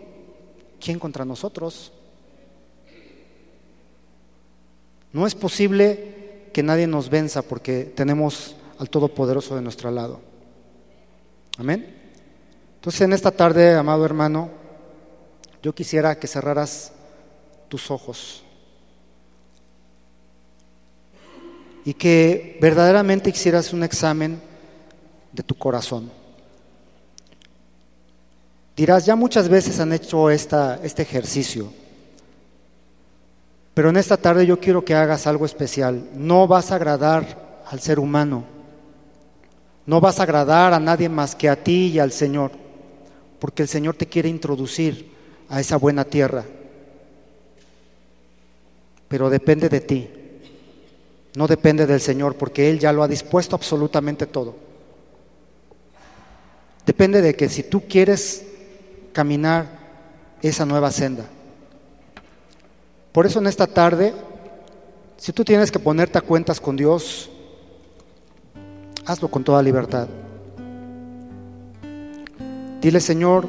¿quién contra nosotros? No es posible que nadie nos venza porque tenemos al Todopoderoso de nuestro lado. Amén. Entonces, en esta tarde, amado hermano, yo quisiera que cerraras tus ojos y que verdaderamente hicieras un examen de tu corazón. Dirás, ya muchas veces han hecho este ejercicio, pero en esta tarde yo quiero que hagas algo especial. No vas a agradar al ser humano, no vas a agradar a nadie más que a ti y al Señor, porque el Señor te quiere introducir a esa buena tierra, pero depende de ti, no depende del Señor, porque Él ya lo ha dispuesto absolutamente todo. Depende de que si tú quieres caminar esa nueva senda. Por eso en esta tarde, si tú tienes que ponerte a cuentas con Dios, hazlo con toda libertad. Dile, Señor,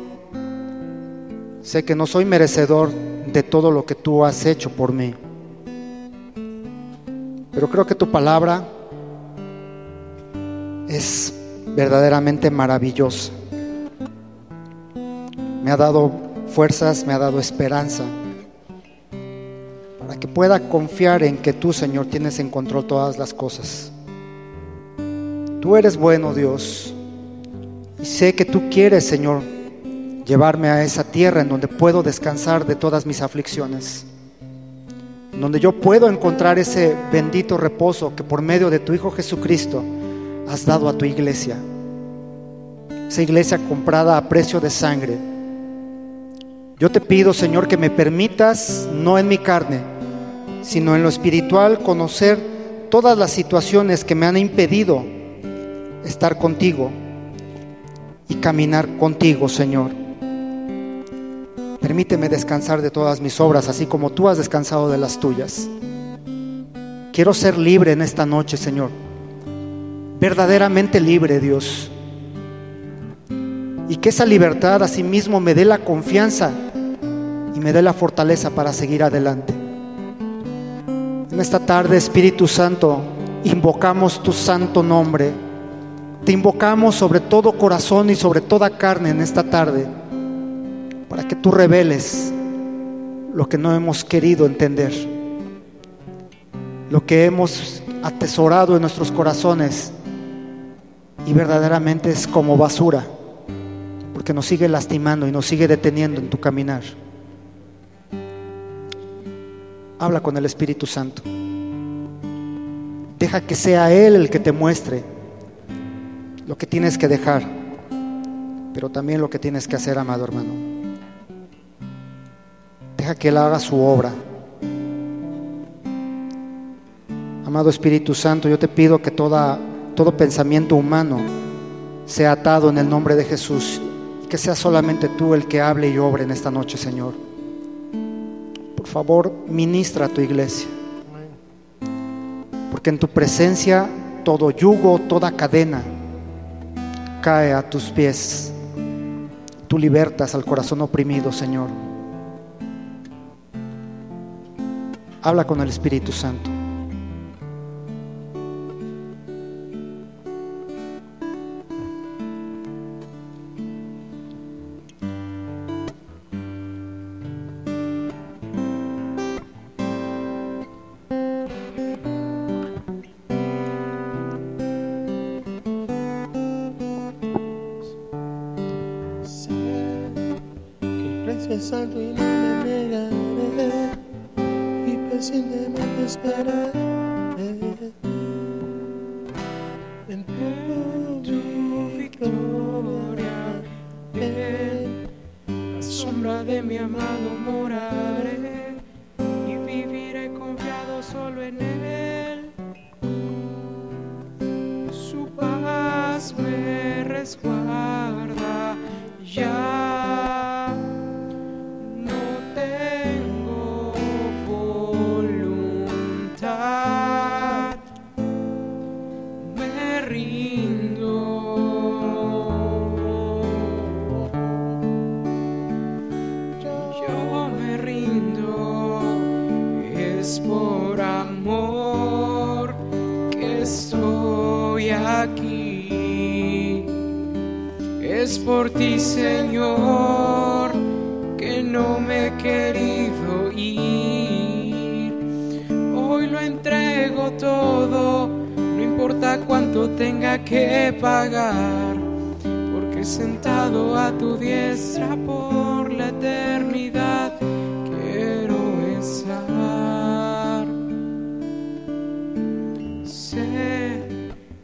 sé que no soy merecedor de todo lo que tú has hecho por mí, pero creo que tu palabra es verdaderamente maravillosa. Me ha dado fuerzas, me ha dado esperanza para que pueda confiar en que tú, Señor, tienes en control todas las cosas. Tú eres bueno, Dios, y sé que tú quieres, Señor, llevarme a esa tierra en donde puedo descansar de todas mis aflicciones, en donde yo puedo encontrar ese bendito reposo que por medio de tu Hijo Jesucristo has dado a tu iglesia, esa iglesia comprada a precio de sangre. Yo te pido, Señor, que me permitas, no en mi carne, sino en lo espiritual, conocer todas las situaciones que me han impedido estar contigo y caminar contigo, Señor. Permíteme descansar de todas mis obras, así como tú has descansado de las tuyas. Quiero ser libre en esta noche, Señor, verdaderamente libre, Dios, y que esa libertad asimismo me dé la confianza y me dé la fortaleza para seguir adelante. En esta tarde, Espíritu Santo, invocamos tu santo nombre. Te invocamos sobre todo corazón y sobre toda carne en esta tarde, para que tú reveles lo que no hemos querido entender, lo que hemos atesorado en nuestros corazones y verdaderamente es como basura, porque nos sigue lastimando y nos sigue deteniendo en tu caminar. Habla con el Espíritu Santo. Deja que sea Él el que te muestre lo que tienes que dejar, pero también lo que tienes que hacer, amado hermano. Deja que Él haga su obra. Amado Espíritu Santo, yo te pido que todo pensamiento humano sea atado en el nombre de Jesús, y que sea solamente tú el que hable y obre en esta noche, Señor. Por favor, ministra a tu iglesia, porque en tu presencia todo yugo, toda cadena cae a tus pies. Tú libertas al corazón oprimido, Señor. Habla con el Espíritu Santo. precio es alto y no me negaré, y pacientemente esperaré en tu victoria. En la sombra de mi amado moraré y viviré confiado solo en él. Su paz me resguarda, ya no tengo voluntad, me rindo. Yo me rindo, es por amor que estoy aquí. Es por ti, Señor, que no me he querido ir. Hoy lo entrego todo, no importa cuánto tenga que pagar, porque sentado a tu diestra por la eternidad quiero estar. Sé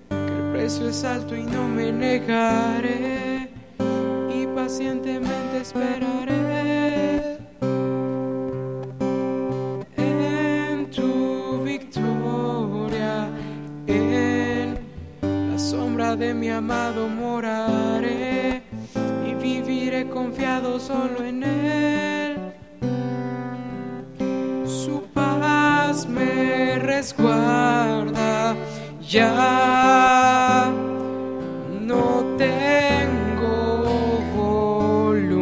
que el precio es alto y no me negaré, y pacientemente esperaré en tu victoria. En la sombra de mi amado moraré y viviré confiado solo en él. Su paz me resguarda, ya no tengo voluntad,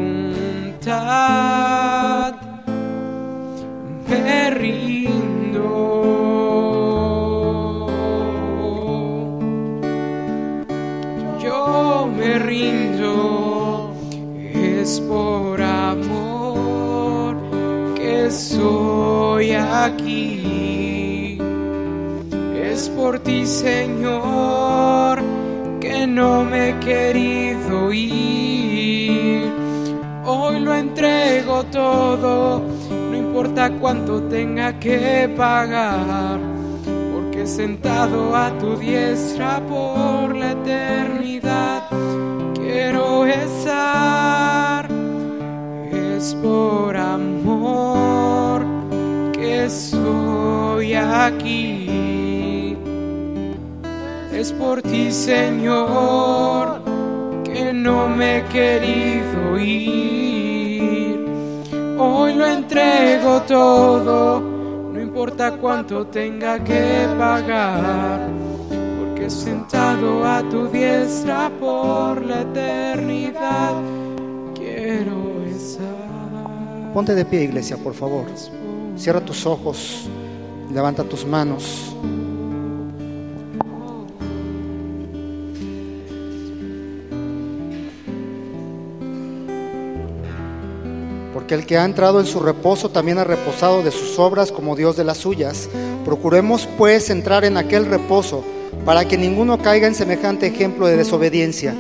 me rindo. Yo me rindo, es por amor que soy aquí. Es por ti, Señor, que no me he querido ir. Hoy lo entrego todo, no importa cuánto tenga que pagar, porque sentado a tu diestra por la eternidad quiero estar. Es por amor que soy aquí. Es por ti, Señor, que no me he querido ir. Hoy lo entrego todo, no importa cuánto tenga que pagar, porque sentado a tu diestra por la eternidad quiero estar. Ponte de pie, iglesia, por favor. Cierra tus ojos, levanta tus manos. Porque el que ha entrado en su reposo también ha reposado de sus obras como Dios de las suyas. Procuremos pues entrar en aquel reposo, para que ninguno caiga en semejante ejemplo de desobediencia.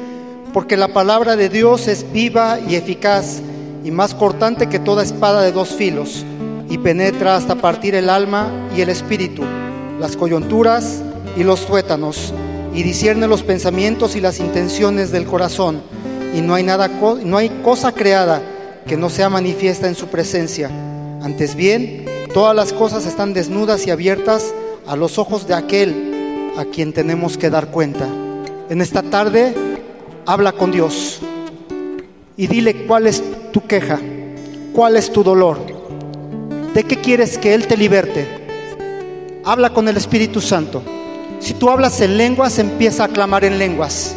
Porque la palabra de Dios es viva y eficaz, y más cortante que toda espada de dos filos, y penetra hasta partir el alma y el espíritu, las coyunturas y los tuétanos, y discierne los pensamientos y las intenciones del corazón. Y no hay cosa creada que no sea manifiesta en su presencia. Antes bien, todas las cosas están desnudas y abiertas a los ojos de aquel a quien tenemos que dar cuenta. En esta tarde, habla con Dios y dile cuál es tu queja, cuál es tu dolor, de qué quieres que Él te liberte. Habla con el Espíritu Santo. Si tú hablas en lenguas, empieza a clamar en lenguas.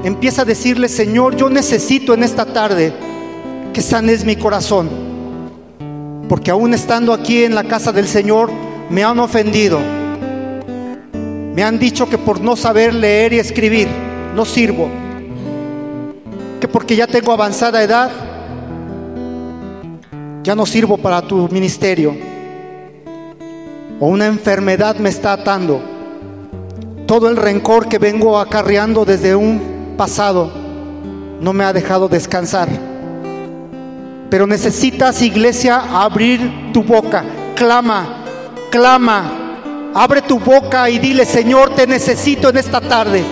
Empieza a decirle: Señor, yo necesito en esta tarde que sanes mi corazón, porque aún estando aquí en la casa del Señor me han ofendido, me han dicho que por no saber leer y escribir no sirvo, que porque ya tengo avanzada edad ya no sirvo para tu ministerio, o una enfermedad me está atando. Todo el rencor que vengo acarreando desde un pasado no me ha dejado descansar. Pero necesitas, iglesia, abrir tu boca. Clama, clama, abre tu boca y dile: Señor, te necesito en esta tarde.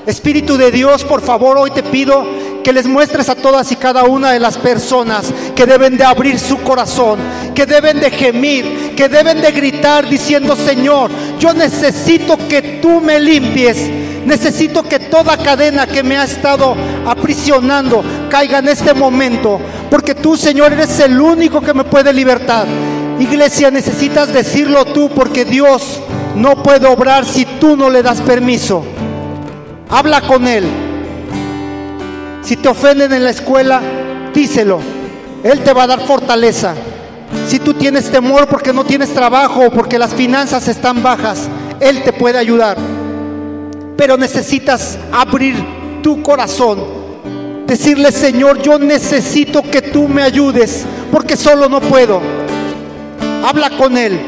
Espíritu de Dios, por favor, hoy te pido que les muestres a todas y cada una de las personas que deben de abrir su corazón, que deben de gemir, que deben de gritar diciendo: Señor, yo necesito que tú me limpies. Necesito que toda cadena que me ha estado aprisionando caiga en este momento, porque tú, Señor, eres el único que me puede libertar. Iglesia, necesitas decirlo tú, porque Dios no puede obrar si tú no le das permiso. Habla con Él. Si te ofenden en la escuela, díselo. Él te va a dar fortaleza. Si tú tienes temor porque no tienes trabajo o porque las finanzas están bajas, Él te puede ayudar. Pero necesitas abrir tu corazón, decirle: Señor, yo necesito que tú me ayudes, porque solo no puedo. Habla con Él.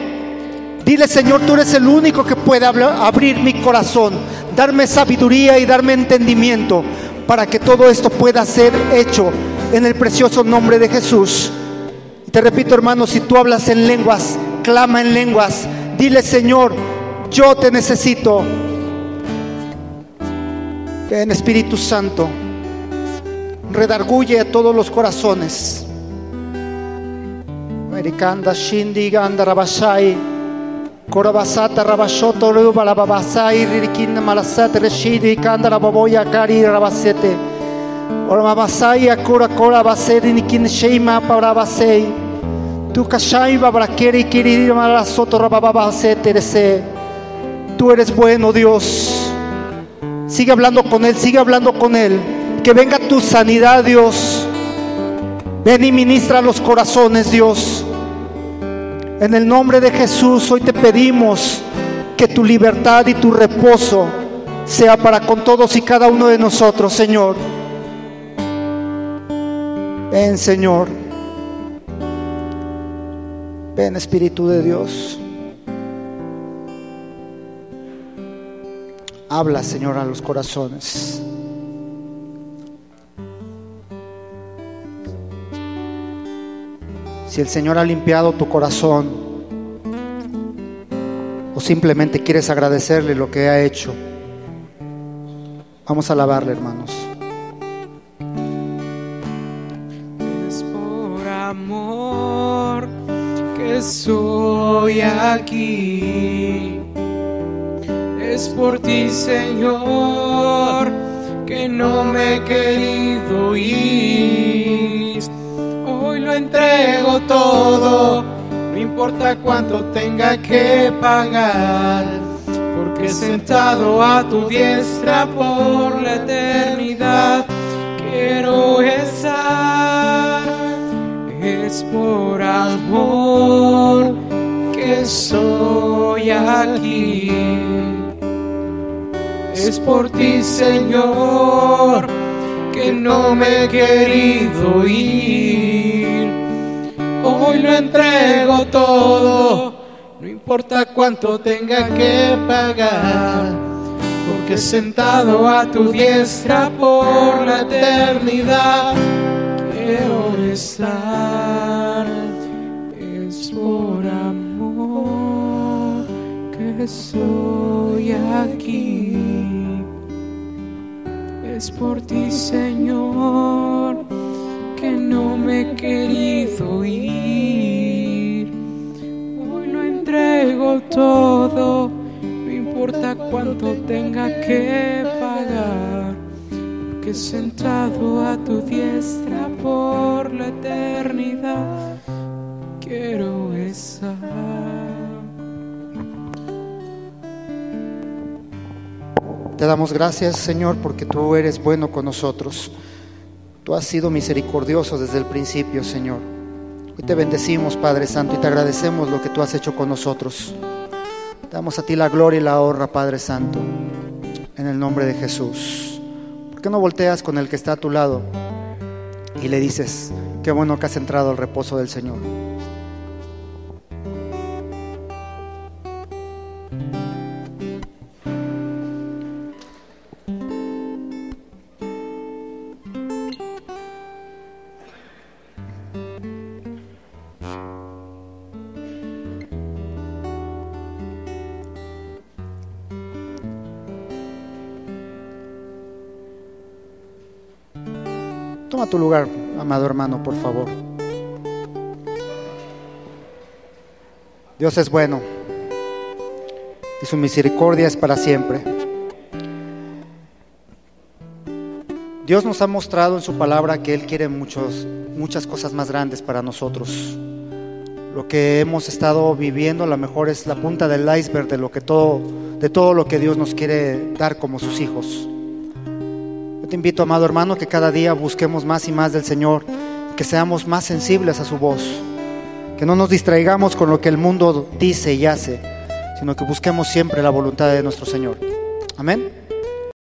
Dile: Señor, tú eres el único que puede abrir mi corazón, darme sabiduría y darme entendimiento para que todo esto pueda ser hecho en el precioso nombre de Jesús. Y te repito, hermano, si tú hablas en lenguas, clama en lenguas. Dile: Señor, yo te necesito. Ven, Espíritu Santo, redarguye a todos los corazones. Americanda Shindi Ganda Rabashai Korabasata Rabashoto Rubalababasai Ririkin Malasat Reshidi Kanda Rababoya Kari Rabasete Ormabasai Akura Kora Baseri Nikin Sheima Parabasei Tukashai Babrakeri Kiri Malasoto Rababasete Rese. Tú eres bueno, Dios. Sigue hablando con Él, sigue hablando con Él. Que venga tu sanidad, Dios. Ven y ministra los corazones, Dios. En el nombre de Jesús, hoy te pedimos que tu libertad y tu reposo sea para con todos y cada uno de nosotros, Señor. Ven, Señor. Ven, Espíritu de Dios. Habla, Señor, a los corazones. Si el Señor ha limpiado tu corazón, o simplemente quieres agradecerle lo que ha hecho, vamos a alabarle, hermanos. Es por amor que soy aquí. Es por ti, Señor, que no me he querido ir. Hoy lo entrego todo, no importa cuánto tenga que pagar, porque sentado a tu diestra por la eternidad quiero estar. Es por amor que soy aquí. Es por ti, Señor, que no me he querido ir. Hoy lo entrego todo, no importa cuánto tenga que pagar, porque sentado a tu diestra por la eternidad quiero estar. Es por amor que soy aquí. Es por ti, Señor, que no me he querido ir. Hoy lo entrego todo, no importa cuánto tenga que pagar, porque sentado a tu diestra por la eternidad quiero estar. Te damos gracias, Señor, porque tú eres bueno con nosotros. Tú has sido misericordioso desde el principio, Señor. Hoy te bendecimos, Padre Santo, y te agradecemos lo que tú has hecho con nosotros. Te damos a ti la gloria y la honra, Padre Santo, en el nombre de Jesús. ¿Por qué no volteas con el que está a tu lado y le dices: qué bueno que has entrado al reposo del Señor? Toma tu lugar, amado hermano, por favor. Dios es bueno y su misericordia es para siempre. Dios nos ha mostrado en su palabra que Él quiere muchas cosas más grandes para nosotros. Lo que hemos estado viviendo a lo mejor es la punta del iceberg de todo lo que Dios nos quiere dar como sus hijos. Yo te invito, amado hermano, que cada día busquemos más y más del Señor, que seamos más sensibles a su voz, que no nos distraigamos con lo que el mundo dice y hace, sino que busquemos siempre la voluntad de nuestro Señor. Amén.